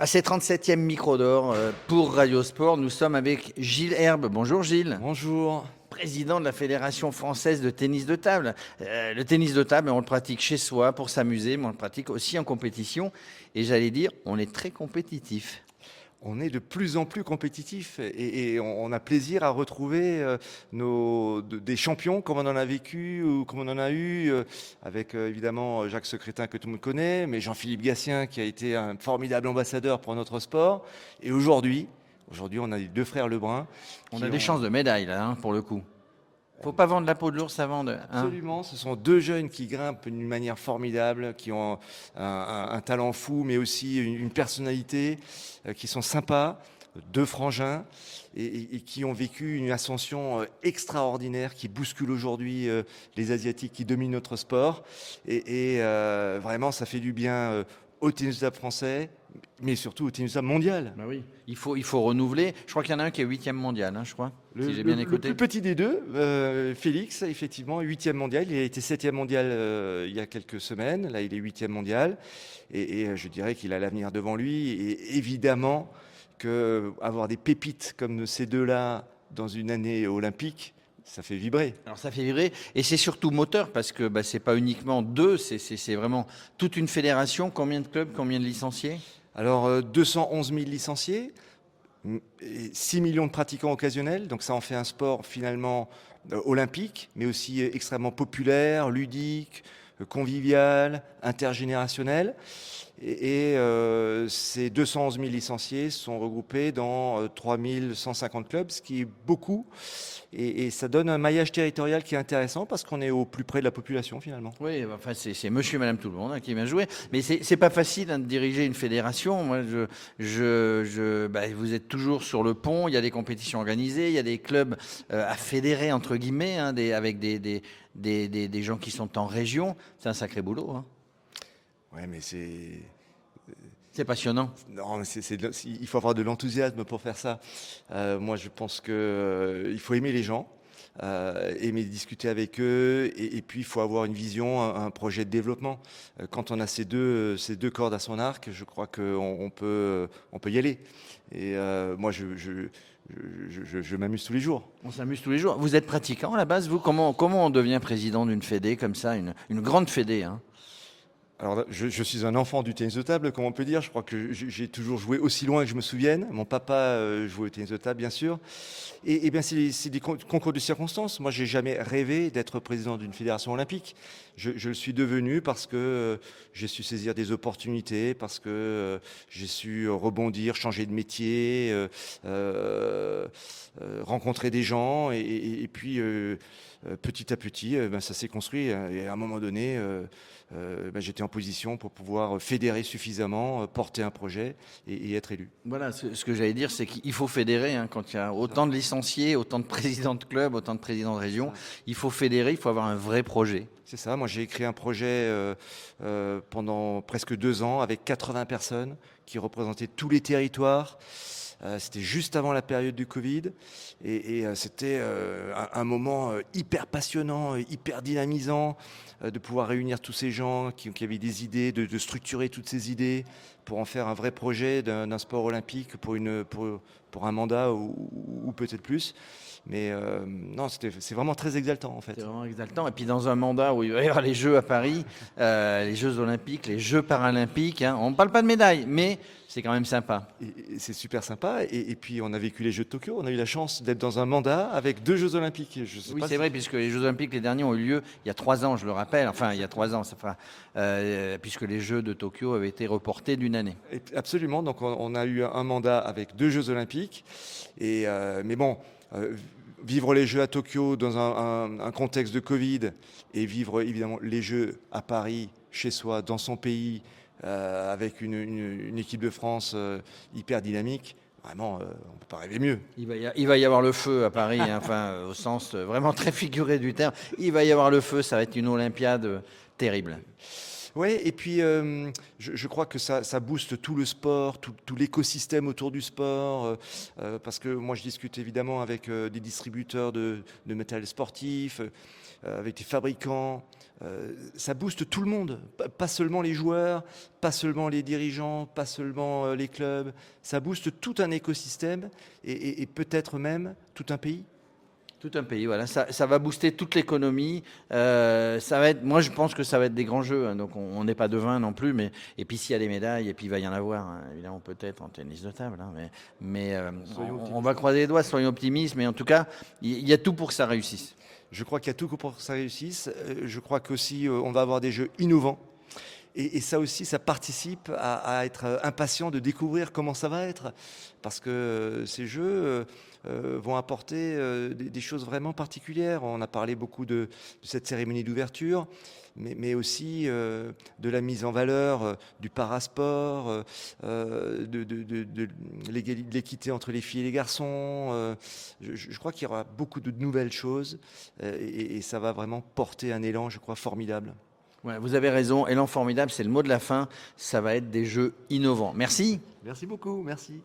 À ces 37e micro d'or pour Radio Sport, nous sommes avec Gilles Herbe. Bonjour Gilles. Bonjour. Président de la Fédération française de tennis de table. Le tennis de table, on le pratique chez soi pour s'amuser, mais on le pratique aussi en compétition. Et j'allais dire, on est très compétitif. On est de plus en plus compétitif et on a plaisir à retrouver des champions comme on en a vécu ou comme on en a eu avec évidemment Jacques Secrétin que tout le monde connaît, mais Jean-Philippe Gatien qui a été un formidable ambassadeur pour notre sport. Et aujourd'hui, on a les deux frères Lebrun. On a des chances de médaille là, hein, pour le coup. Faut pas vendre la peau de l'ours avant de. Absolument, ce sont deux jeunes qui grimpent d'une manière formidable, qui ont un talent fou, mais aussi une personnalité, qui sont sympas, deux frangins, et qui ont vécu une ascension extraordinaire, qui bouscule aujourd'hui les Asiatiques qui dominent notre sport. Vraiment, ça fait du bien au tennis de table français, mais surtout au tennis de table mondial. Bah oui. Il faut renouveler. Je crois qu'il y en a un qui est 8e mondial, hein, je crois. Si j'ai bien Le écouté. plus petit des deux, Félix, effectivement, 8e mondial. Il a été 7e mondial il y a quelques semaines. Là, il est 8e mondial. Et je dirais qu'il a l'avenir devant lui. Et évidemment, avoir des pépites comme ces deux-là dans une année olympique, ça fait vibrer. Alors ça fait vibrer et c'est surtout moteur parce que c'est pas uniquement deux, c'est vraiment toute une fédération. Combien de clubs, combien de licenciés? Alors 211 000 licenciés, 6 millions de pratiquants occasionnels, donc ça en fait un sport finalement olympique, mais aussi extrêmement populaire, ludique, convivial, intergénérationnel. Ces 211 000 licenciés sont regroupés dans 3 150 clubs, ce qui est beaucoup. Et ça donne un maillage territorial qui est intéressant parce qu'on est au plus près de la population finalement. Oui, enfin c'est monsieur et madame tout le monde hein, qui vient jouer. Mais c'est pas facile hein, de diriger une fédération. Moi, vous êtes toujours sur le pont, il y a des compétitions organisées, il y a des clubs à fédérer, entre guillemets, hein, avec des gens qui sont en région. C'est un sacré boulot. Hein. Ouais, mais c'est passionnant. Non, il faut avoir de l'enthousiasme pour faire ça. Moi, je pense qu'il faut aimer les gens, aimer discuter avec eux, et puis il faut avoir une vision, un projet de développement. Quand on a ces deux cordes à son arc, je crois qu'on peut y aller. Et moi, je m'amuse tous les jours. On s'amuse tous les jours. Vous êtes pratiquant à la base, vous comment on devient président d'une fédé comme ça, une grande fédé hein? Alors, je suis un enfant du tennis de table, comme on peut dire. Je crois que j'ai toujours joué aussi loin que je me souvienne. Mon papa jouait au tennis de table, bien sûr. Et bien, c'est des concours de circonstances. Moi, j'ai jamais rêvé d'être président d'une fédération olympique. Je le suis devenu parce que j'ai su saisir des opportunités, parce que j'ai su rebondir, changer de métier, rencontrer des gens. Et puis, petit à petit, ça s'est construit. Et à un moment donné, j'étais en position pour pouvoir fédérer suffisamment, porter un projet et être élu. Voilà, ce que j'allais dire, c'est qu'il faut fédérer. Hein, quand il y a autant de licenciés, autant de présidents de clubs, autant de présidents de région, il faut fédérer, il faut avoir un vrai projet. C'est ça, moi j'ai écrit un projet pendant presque 2 ans avec 80 personnes qui représentaient tous les territoires. C'était juste avant la période du Covid et c'était un moment hyper passionnant, hyper dynamisant de pouvoir réunir tous ces gens qui avaient des idées, de structurer toutes ces idées pour en faire un vrai projet d'un sport olympique pour un mandat ou peut-être plus. Mais non, c'est vraiment très exaltant en fait. C'est vraiment exaltant. Et puis dans un mandat où il va y avoir les Jeux à Paris, les Jeux olympiques, les Jeux paralympiques, hein, on ne parle pas de médailles, mais c'est quand même sympa. Et c'est super sympa. Et puis on a vécu les Jeux de Tokyo. On a eu la chance d'être dans un mandat avec 2 Jeux olympiques. Oui, c'est vrai, puisque les Jeux olympiques, les derniers, ont eu lieu il y a 3 ans, je le rappelle. Enfin, il y a 3 ans, puisque les Jeux de Tokyo avaient été reportés d'une année. Absolument. Donc on a eu un mandat avec 2 Jeux olympiques. Mais bon... vivre les Jeux à Tokyo dans un contexte de Covid et vivre évidemment les Jeux à Paris, chez soi, dans son pays, avec une équipe de France hyper dynamique, vraiment, on ne peut pas rêver mieux. Il va y avoir le feu à Paris, hein, enfin, au sens vraiment très figuré du terme. Il va y avoir le feu, ça va être une Olympiade terrible. Ouais, et puis je crois que ça booste tout le sport, tout l'écosystème autour du sport, parce que moi je discute évidemment avec des distributeurs de matériel sportif, avec des fabricants. Ça booste tout le monde, pas seulement les joueurs, pas seulement les dirigeants, pas seulement les clubs. Ça booste tout un écosystème et peut-être même tout un pays. Tout un pays, voilà. Ça va booster toute l'économie. Ça va être, moi, je pense que ça va être des grands jeux. Hein, donc, on n'est pas devin non plus. Mais et puis, s'il y a des médailles, et puis il va y en avoir, hein, évidemment, peut-être en tennis de table. Hein, mais on va croiser les doigts, soyons optimistes. Mais en tout cas, il y a tout pour que ça réussisse. Je crois qu'il y a tout pour que ça réussisse. Je crois qu'aussi, on va avoir des jeux innovants. Et ça aussi, ça participe à être impatient de découvrir comment ça va être. Parce que ces jeux vont apporter des choses vraiment particulières. On a parlé beaucoup de cette cérémonie d'ouverture, mais aussi de la mise en valeur du parasport, de l'équité entre les filles et les garçons. Je crois qu'il y aura beaucoup de nouvelles choses et ça va vraiment porter un élan, je crois, formidable. Ouais, vous avez raison. Élan formidable, c'est le mot de la fin. Ça va être des jeux innovants. Merci. Merci beaucoup, merci.